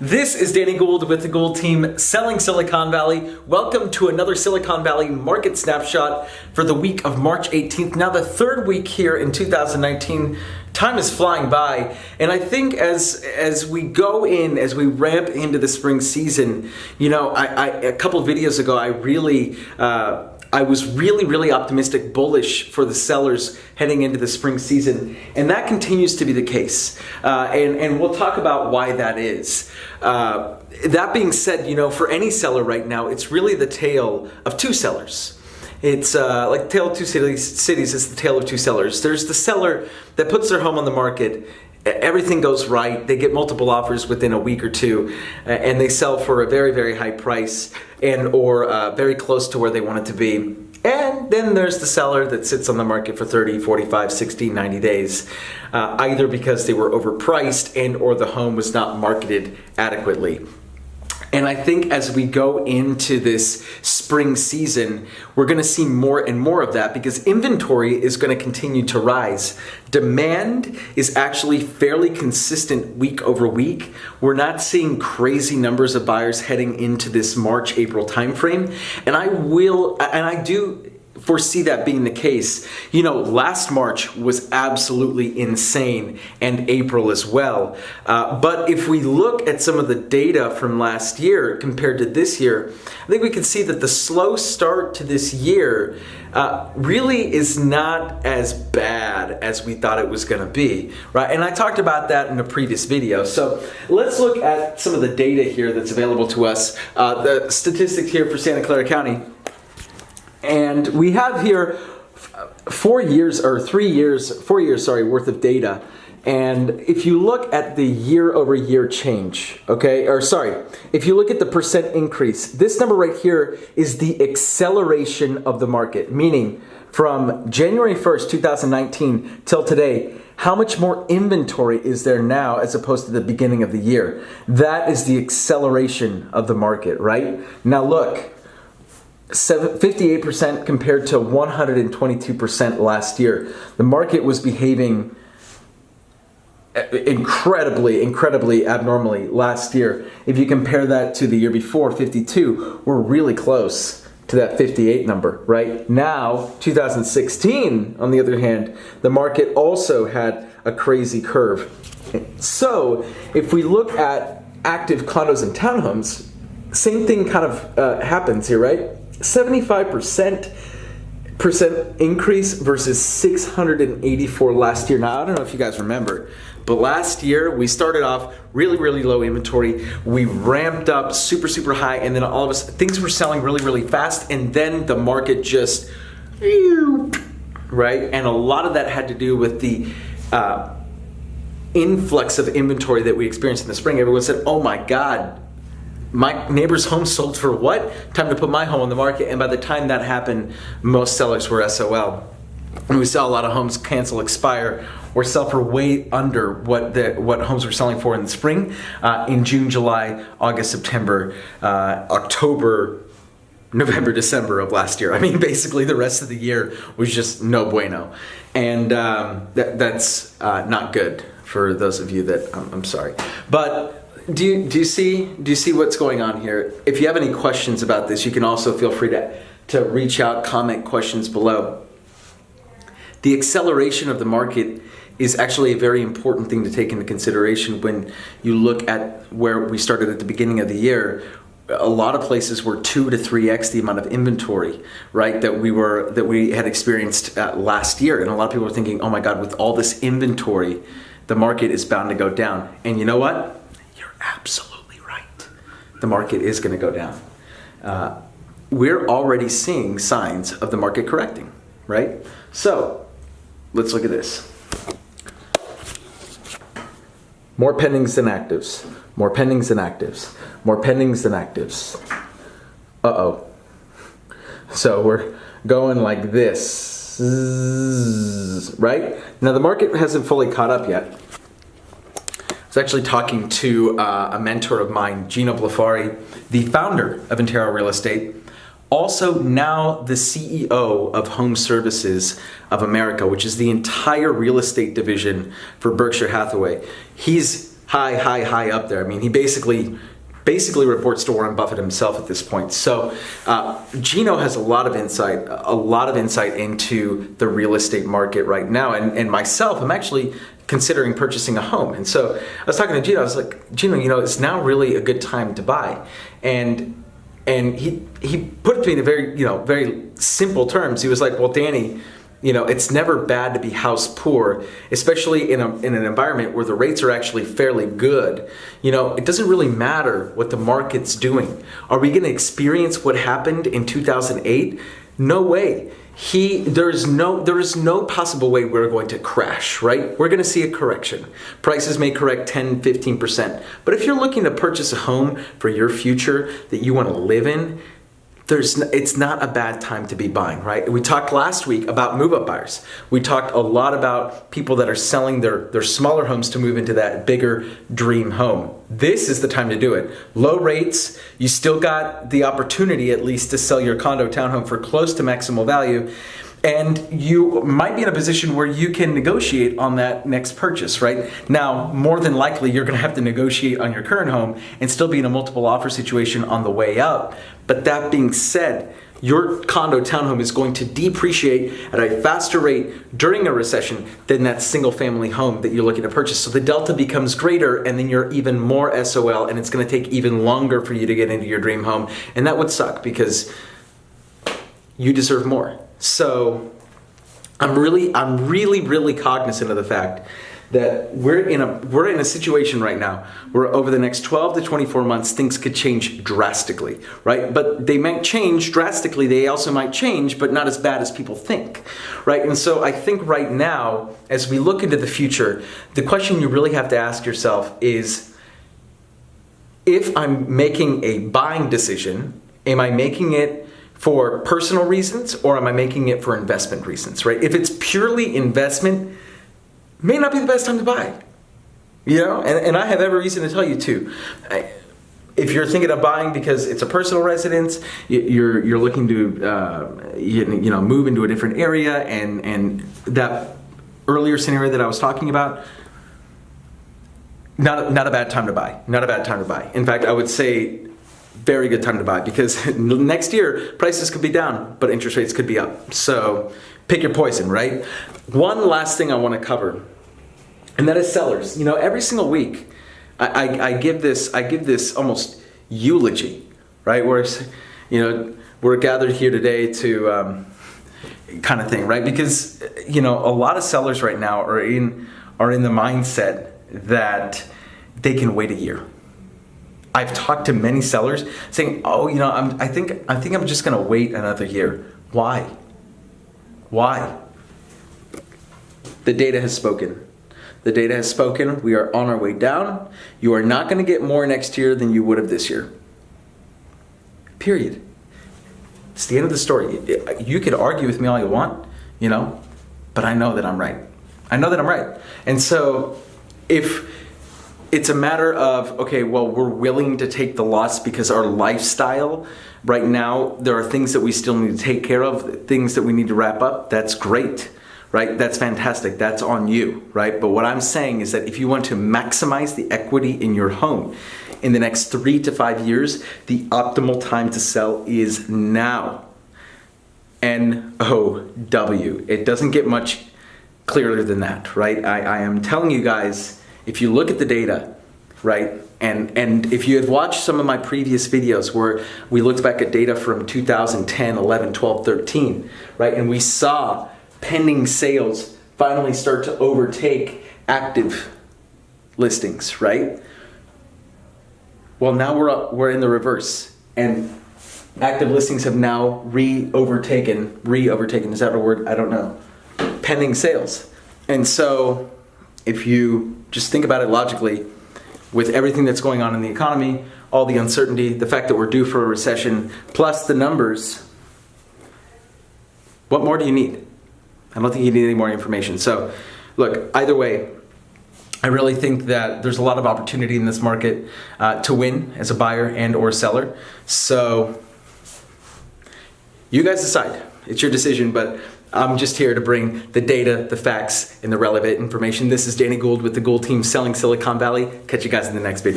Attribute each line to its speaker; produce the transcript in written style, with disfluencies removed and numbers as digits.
Speaker 1: This is Danny Gould with the Gould team selling Silicon Valley. Welcome to another Silicon Valley market snapshot for the week of March 18th. Now the third week here in 2019. Time is flying by, and I think as we go in, as we ramp into the spring season, you know, a couple of videos ago, I was really optimistic, bullish for the sellers heading into the spring season, and that continues to be the case. And we'll talk about why that is. That being said, you know, for any seller right now, it's really the tale of two sellers. It's like the tale of two cities is the tale of two sellers. There's the seller that puts their home on the market. Everything goes right. They get multiple offers within a week or two, and they sell for a very high price and or very close to where they want it to be. And then there's the seller that sits on the market for 30, 45, 60, 90 days, either because they were overpriced and or the home was not marketed adequately. And I think as we go into this spring season, we're going to see more and more of that because inventory is going to continue to rise. Demand is actually fairly consistent week over week. We're not seeing crazy numbers of buyers heading into this March, April timeframe. And I do foresee that being the case. You know, last March was absolutely insane, and April as well. But if we look at some of the data from last year compared to this year, I think we can see that the slow start to this year really is not as bad as we thought it was going to be, right? And I talked about that in a previous video. So let's look at some of the data here that's available to us. The statistics here for Santa Clara County. And we have here 4 years worth of data. And if you look at the year-over-year change, if you look at the percent increase, this number right here is the acceleration of the market, meaning from January 1st, 2019 till today, how much more inventory is there now as opposed to the beginning of the year? That is the acceleration of the market, right? Now look. 58% compared to 122% last year. The market was behaving incredibly abnormally last year. If you compare that to the year before, 52, we're really close to that 58 number, right? Now, 2016, on the other hand, the market also had a crazy curve. So, if we look at active condos and townhomes, same thing kind of happens here, right? 75% increase versus 684 last year. Now, I don't know if you guys remember, but last year we started off really low inventory. We ramped up super high, and then all of us things were selling really fast, and then the market just right. And a lot of that had to do with the influx of inventory that we experienced in the spring. Everyone said, "Oh my God, my neighbor's home sold for what? Time to put my home on the market." And by the time that happened, most sellers were SOL. And we saw a lot of homes cancel, expire, or sell for way under what homes were selling for in the spring, in June, July, August, September, October, November, December of last year. I mean, basically the rest of the year was just no bueno. And that's not good for those of you that, I'm sorry. But do you see what's going on here? If you have any questions about this, you can also feel free to reach out, comment questions below. The acceleration of the market is actually a very important thing to take into consideration when you look at where we started at the beginning of the year. A lot of places were 2 to 3x the amount of inventory, right, that we had experienced last year. And a lot of people were thinking, "Oh my God, with all this inventory, the market is bound to go down." And you know what? Absolutely right. The market is going to go down. We're already seeing signs of the market correcting, right? So let's look at this. More pendings than actives. More pendings than actives. More pendings than actives. Uh-oh. So we're going like this, right? Now the market hasn't fully caught up yet. I was actually talking to a mentor of mine, Gino Blafari, the founder of Intero Real Estate, also now the CEO of Home Services of America, which is the entire real estate division for Berkshire Hathaway. He's high up there. I mean, he basically reports to Warren Buffett himself at this point. So Gino has a lot of insight into the real estate market right now. And myself, I'm actually considering purchasing a home. And so I was talking to Gino, I was like, Gino, it's now really a good time to buy. And he put it to me in very simple terms. He was like, well, Danny, it's never bad to be house poor, especially in an environment where the rates are actually fairly good. It doesn't really matter what the market's doing. Are we going to experience what happened in 2008? No way. There is no possible way we're going to crash, right? We're going to see a correction. Prices may correct 10, 15%. But if you're looking to purchase a home for your future that you want to live in, it's not a bad time to be buying, right? We talked last week about move-up buyers. We talked a lot about people that are selling their smaller homes to move into that bigger dream home. This is the time to do it. Low rates, you still got the opportunity at least to sell your condo townhome for close to maximal value. And you might be in a position where you can negotiate on that next purchase, right? Now, more than likely, you're going to have to negotiate on your current home and still be in a multiple offer situation on the way up. But that being said, your condo townhome is going to depreciate at a faster rate during a recession than that single family home that you're looking to purchase. So the delta becomes greater, and then you're even more SOL, and it's going to take even longer for you to get into your dream home. And that would suck because you deserve more. So I'm really cognizant of the fact that we're in a situation right now where over the next 12 to 24 months things could change drastically, right? But they might change drastically. They also might change, but not as bad as people think, right? And so I think right now, as we look into the future, the question you really have to ask yourself is, if I'm making a buying decision, am I making it for personal reasons, or am I making it for investment reasons, right? If it's purely investment, it may not be the best time to buy, and I have every reason to tell you to. If you're thinking of buying because it's a personal residence, you're looking to move into a different area, and that earlier scenario that I was talking about, not a bad time to buy. Not a bad time to buy. In fact, I would say very good time to buy, because next year prices could be down, but interest rates could be up. So pick your poison, right? One last thing I want to cover, and that is sellers. Every single week I give this almost eulogy, right? Where we're gathered here today to kind of thing, right? Because a lot of sellers right now are in the mindset that they can wait a year. I've talked to many sellers saying, I think I'm just going to wait another year. Why? The data has spoken. The data has spoken. We are on our way down. You are not going to get more next year than you would have this year. Period. It's the end of the story. You could argue with me all you want, but I know that I'm right. And so if it's a matter of, okay, well, we're willing to take the loss because our lifestyle right now, there are things that we still need to take care of, things that we need to wrap up. That's great, right? That's fantastic. That's on you, right? But what I'm saying is that if you want to maximize the equity in your home in the next 3 to 5 years, the optimal time to sell is now. N-O-W. It doesn't get much clearer than that, right? I am telling you guys, if you look at the data, right, and if you had watched some of my previous videos where we looked back at data from 2010, 11, 12, 13, right, and we saw pending sales finally start to overtake active listings, right? Well, now we're in the reverse, and active listings have now re-overtaken, is that a word? I don't know, pending sales. And so if you just think about it logically, with everything that's going on in the economy, all the uncertainty, the fact that we're due for a recession, plus the numbers, what more do you need? I don't think you need any more information. So look, either way, I really think that there's a lot of opportunity in this market to win as a buyer and or seller. So you guys decide. It's your decision, but I'm just here to bring the data, the facts, and the relevant information. This is Danny Gould with the Gould team selling Silicon Valley. Catch you guys in the next video.